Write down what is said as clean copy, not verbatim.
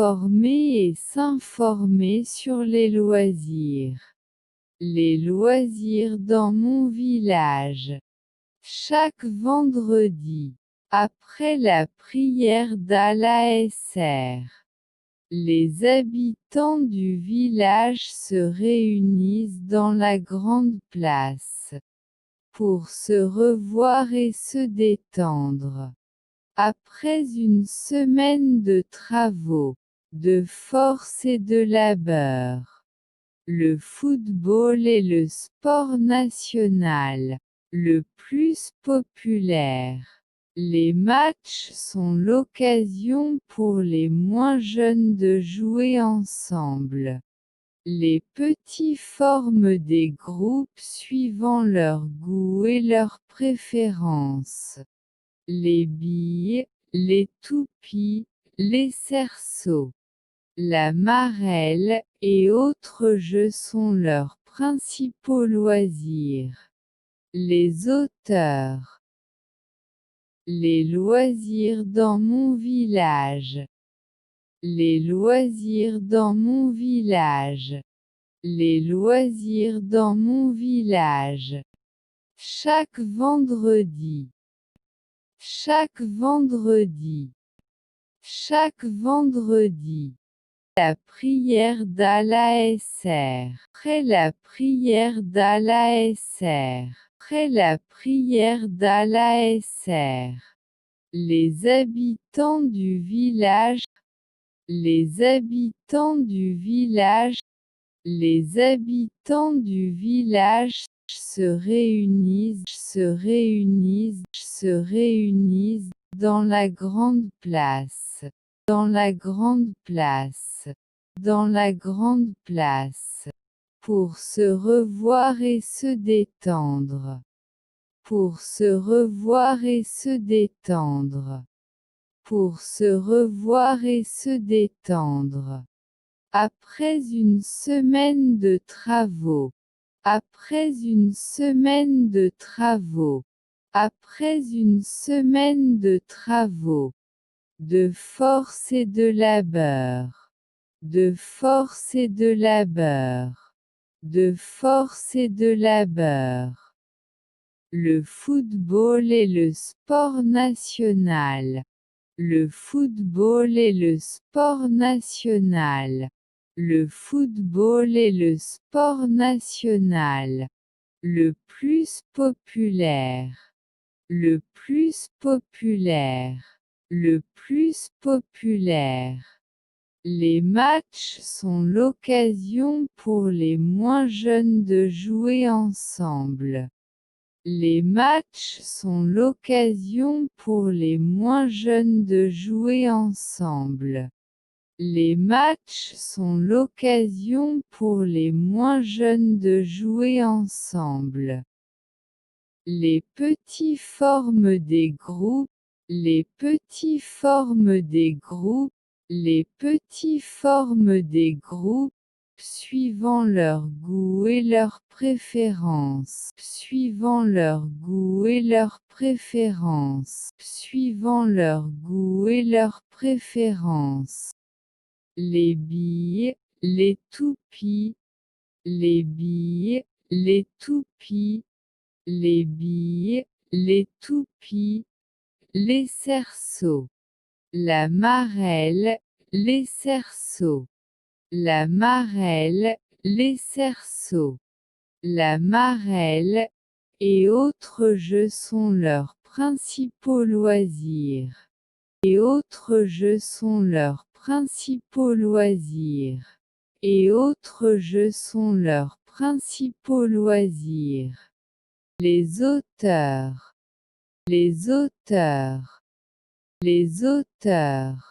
informer et s'informer sur les loisirs. Les loisirs dans mon village. Chaque vendredi, après la prière d'Al-Asr, les habitants du village se réunissent dans la grande place pour se revoir et se détendre. Après une semaine de travaux, de force et de labeur, le football est le sport national le plus populaire. Les matchs sont l'occasion pour les moins jeunes de jouer ensemble. Les petits forment des groupes suivant leur goût et leurs préférences. Les billes, les toupies, les cerceaux, la marelle et autres jeux sont leurs principaux loisirs. Les auteurs. Les loisirs dans mon village. Les loisirs dans mon village. Les loisirs dans mon village. Chaque vendredi. Chaque vendredi. Chaque vendredi. La prière d'Al-Asr. Après la prière d'Al-Asr. Après la prière d'Al-Asr. Les habitants du village. Les habitants du village. Les habitants du village se réunissent dans la grande place. Dans la grande place. Dans la grande place. Pour se revoir et se détendre. Pour se revoir et se détendre. Pour se revoir et se détendre. Après une semaine de travaux. Après une semaine de travaux. Après une semaine de travaux. De force et de labeur. De force et de labeur. De force et de labeur. Le football est le sport national. Le football est le sport national. Le football est le sport national. Le plus populaire. Le plus populaire. Le plus populaire. Les matchs sont l'occasion pour les moins jeunes de jouer ensemble. Les matchs sont l'occasion pour les moins jeunes de jouer ensemble. Les matchs sont l'occasion pour les moins jeunes de jouer ensemble. Les petits forment des groupes. Les petits forment des groupes. Les petits forment des groupes, suivant leur goût et leurs préférences. Suivant leur goût et leurs préférences. Suivant leur goût et leurs préférences. Les billes, les toupies. Les billes, les toupies. Les billes, les toupies. Les cerceaux. La marelle, les cerceaux. La marelle, les cerceaux. La marelle et autres jeux sont leurs principaux loisirs. Et autres jeux sont leurs principaux loisirs. Et autres jeux sont leurs principaux loisirs. Les auteurs. Les auteurs. Les auteurs.